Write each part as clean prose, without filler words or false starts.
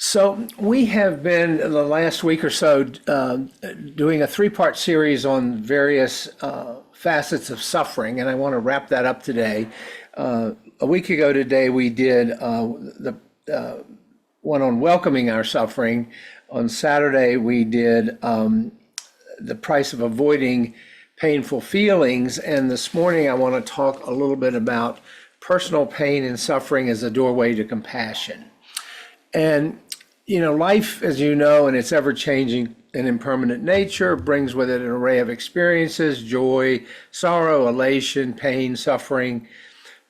So we have been the last week or so doing a three-part series on various facets of suffering, and I want to wrap that up today. A week ago today, we did the one on welcoming our suffering. On Saturday, we did the price of avoiding painful feelings, and this morning I want to talk a little bit about personal pain and suffering as a doorway to compassion. And life, as you know, in its ever-changing and impermanent nature, brings with it an array of experiences: joy, sorrow, elation, pain, suffering.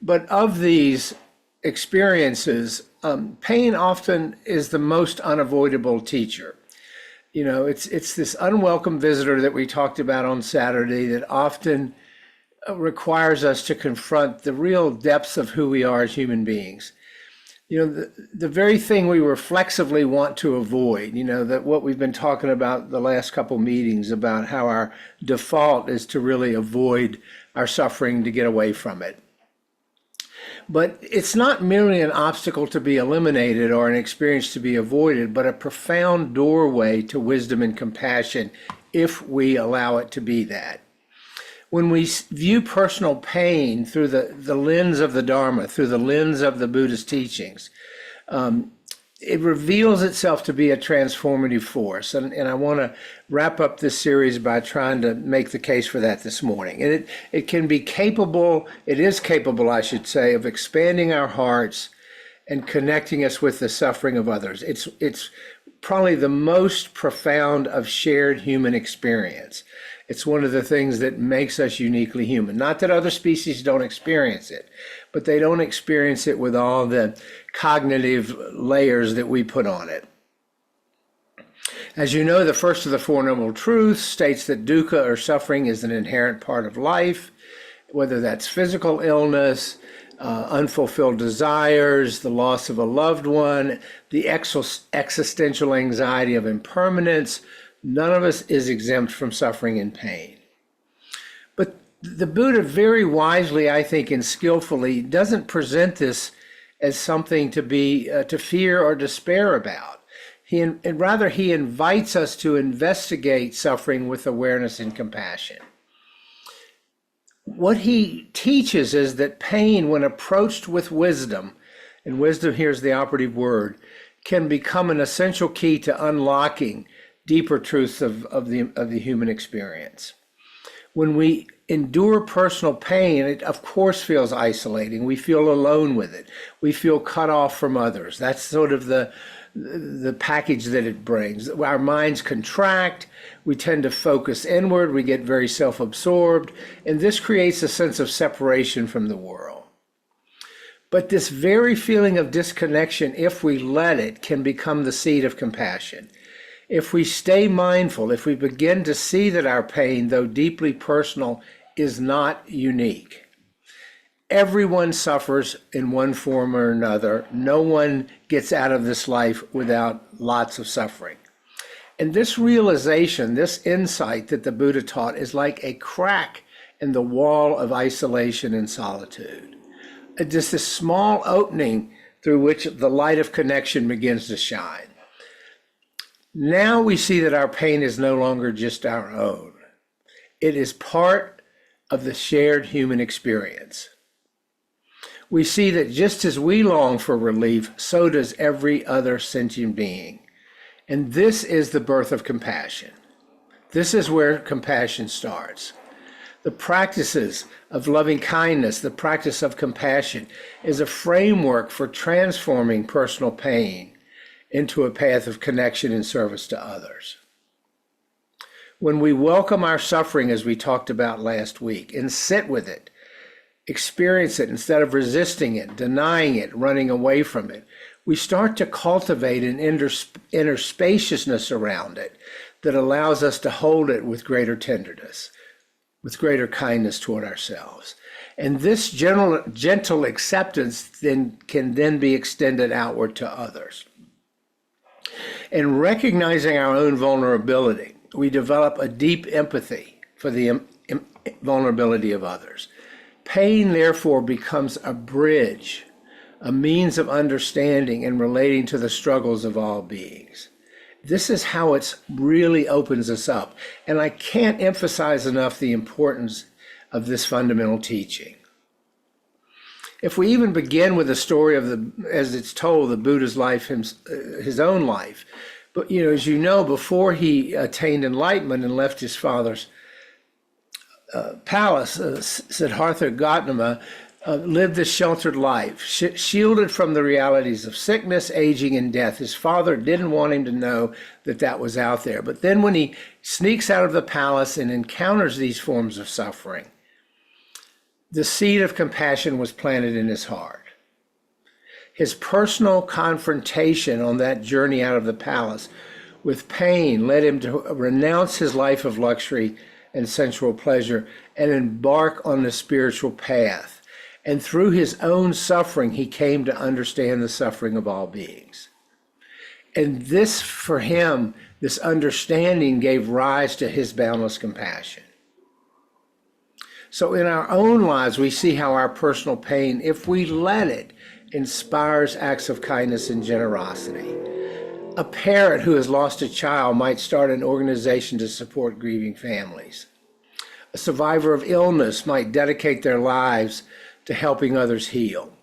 But of these experiences, pain often is the most unavoidable teacher. It's this unwelcome visitor that we talked about on Saturday that often requires us to confront the real depths of who we are as human beings. The very thing we reflexively want to avoid, that what we've been talking about the last couple meetings about how our default is to really avoid our suffering, to get away from it. But it's not merely an obstacle to be eliminated or an experience to be avoided, but a profound doorway to wisdom and compassion if we allow it to be that. When we view personal pain through the lens of the Dharma, through the lens of the Buddhist teachings, it reveals itself to be a transformative force. And I want to wrap up this series by trying to make the case for that this morning. And it can be capable, it is capable, I should say, of expanding our hearts and connecting us with the suffering of others. It's probably the most profound of shared human experience. It's one of the things that makes us uniquely human. Not that other species don't experience it, but they don't experience it with all the cognitive layers that we put on it. As you know, the first of the Four Noble Truths states that dukkha, or suffering, is an inherent part of life, whether that's physical illness, unfulfilled desires, the loss of a loved one, the existential anxiety of impermanence. None of us is exempt from suffering and pain. But the Buddha very wisely, I think, and skillfully doesn't present this as something to be to fear or despair about. Rather, he invites us to investigate suffering with awareness and compassion. What he teaches is that pain, when approached with wisdom, and wisdom here is the operative word, can become an essential key to unlocking deeper truths of the human experience. When we endure personal pain, it of course feels isolating. We feel alone with it. We feel cut off from others. That's sort of the package that it brings. Our minds contract. We tend to focus inward. We get very self-absorbed. And this creates a sense of separation from the world. But this very feeling of disconnection, if we let it, can become the seed of compassion. If we stay mindful, if we begin to see that our pain, though deeply personal, is not unique. Everyone suffers in one form or another. No one gets out of this life without lots of suffering. And this realization, this insight that the Buddha taught, is like a crack in the wall of isolation and solitude. Just this small opening through which the light of connection begins to shine. Now we see that our pain is no longer just our own. It is part of the shared human experience. We see that just as we long for relief, so does every other sentient being. And this is the birth of compassion. This is where compassion starts. The practices of loving kindness, the practice of compassion, is a framework for transforming personal pain into a path of connection and service to others. When we welcome our suffering, as we talked about last week, and sit with it, experience it instead of resisting it, denying it, running away from it, we start to cultivate an inner spaciousness around it that allows us to hold it with greater tenderness, with greater kindness toward ourselves. And this gentle acceptance can then be extended outward to others. In recognizing our own vulnerability, we develop a deep empathy for the vulnerability of others. Pain, therefore, becomes a bridge a means of understanding and relating to the struggles of all beings. This is how it really opens us up. And I can't emphasize enough the importance of this fundamental teaching. If we even begin with the story of as it's told, the Buddha's life, his own life. But, as you know, before he attained enlightenment and left his father's palace, Siddhartha Gautama lived a sheltered life, shielded from the realities of sickness, aging, and death. His father didn't want him to know that was out there. But then when he sneaks out of the palace and encounters these forms of suffering, the seed of compassion was planted in his heart. His personal confrontation on that journey out of the palace with pain led him to renounce his life of luxury and sensual pleasure and embark on the spiritual path. And through his own suffering, he came to understand the suffering of all beings. And this, for him, this understanding gave rise to his boundless compassion. So in our own lives, we see how our personal pain, if we let it, inspires acts of kindness and generosity. A parent who has lost a child might start an organization to support grieving families. A survivor of illness might dedicate their lives to helping others heal.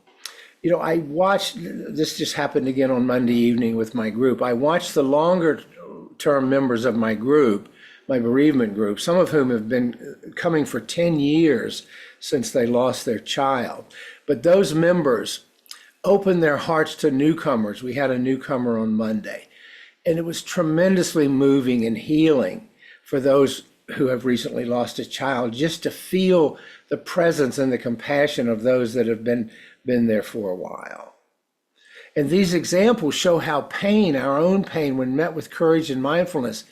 I watched, this just happened again on Monday evening with my group. I watched the longer term members of my group, my bereavement group, some of whom have been coming for 10 years since they lost their child. But those members opened their hearts to newcomers. We had a newcomer on Monday, and it was tremendously moving and healing for those who have recently lost a child, just to feel the presence and the compassion of those that have been there for a while. And these examples show how pain, our own pain, when met with courage and mindfulness,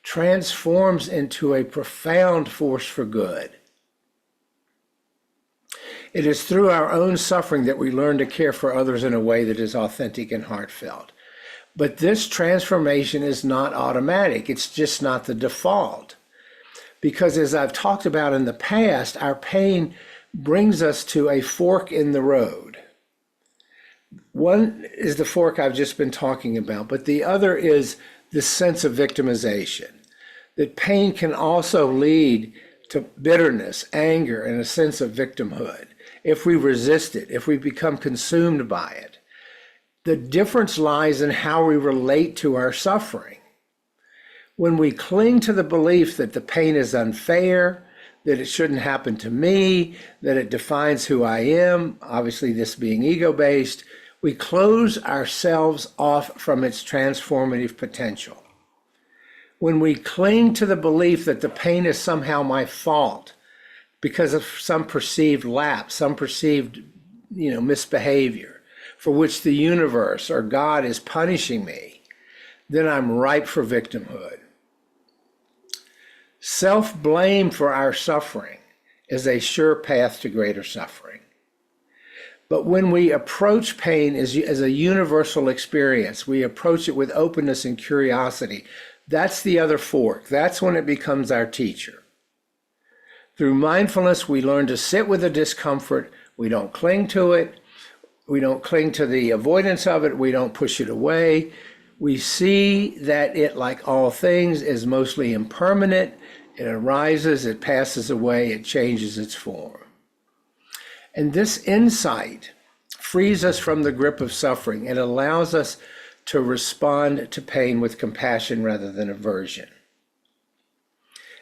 transforms into a profound force for good. It is through our own suffering that we learn to care for others in a way that is authentic and heartfelt. But this transformation is not automatic. It's just not the default. Because as I've talked about in the past, our pain brings us to a fork in the road. One is the fork I've just been talking about, but the other is this sense of victimization. That pain can also lead to bitterness, anger, and a sense of victimhood if we resist it, if we become consumed by it. The difference lies in how we relate to our suffering. When we cling to the belief that the pain is unfair, that it shouldn't happen to me, that it defines who I am, obviously this being ego-based, we close ourselves off from its transformative potential. When we cling to the belief that the pain is somehow my fault because of some perceived lapse, some perceived, misbehavior for which the universe or God is punishing me, then I'm ripe for victimhood. Self-blame for our suffering is a sure path to greater suffering. But when we approach pain as a universal experience, we approach it with openness and curiosity. That's the other fork. That's when it becomes our teacher. Through mindfulness, we learn to sit with the discomfort. We don't cling to it. We don't cling to the avoidance of it. We don't push it away. We see that it, like all things, is mostly impermanent. It arises, it passes away, it changes its form. And this insight frees us from the grip of suffering and allows us to respond to pain with compassion rather than aversion.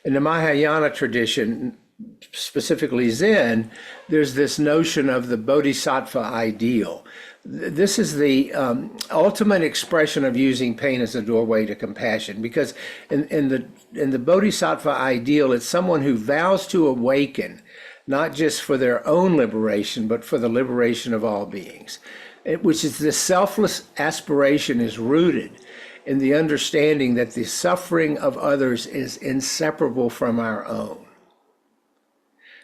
In the Mahayana tradition, specifically Zen, there's this notion of the bodhisattva ideal. This is the ultimate expression of using pain as a doorway to compassion, because in the bodhisattva ideal, it's someone who vows to awaken, not just for their own liberation, but for the liberation of all beings, which is the selfless aspiration is rooted in the understanding that the suffering of others is inseparable from our own.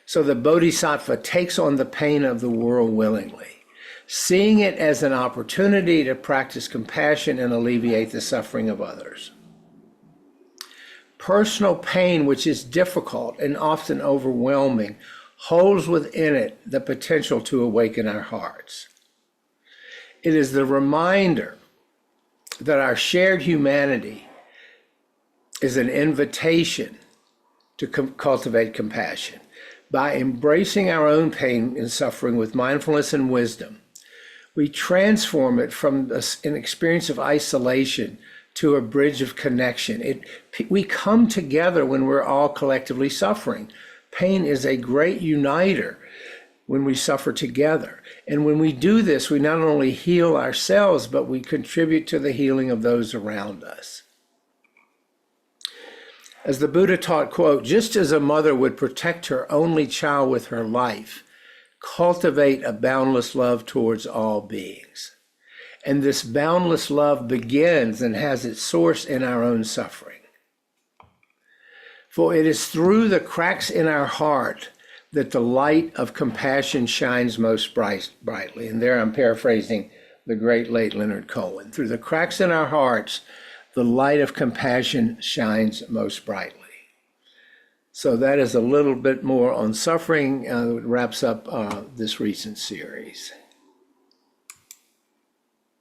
So the bodhisattva takes on the pain of the world willingly, seeing it as an opportunity to practice compassion and alleviate the suffering of others. Personal pain, which is difficult and often overwhelming, holds within it the potential to awaken our hearts. It is the reminder that our shared humanity is an invitation to cultivate compassion. By embracing our own pain and suffering with mindfulness and wisdom, we transform it from an experience of isolation to a bridge of connection. We come together when we're all collectively suffering. Pain is a great uniter when we suffer together. And when we do this, we not only heal ourselves, but we contribute to the healing of those around us. As the Buddha taught, quote, just as a mother would protect her only child with her life, cultivate a boundless love towards all beings. And this boundless love begins and has its source in our own suffering. For it is through the cracks in our heart that the light of compassion shines most brightly. And there I'm paraphrasing the great late Leonard Cohen. Through the cracks in our hearts, the light of compassion shines most brightly. So that is a little bit more on suffering. It wraps up this recent series.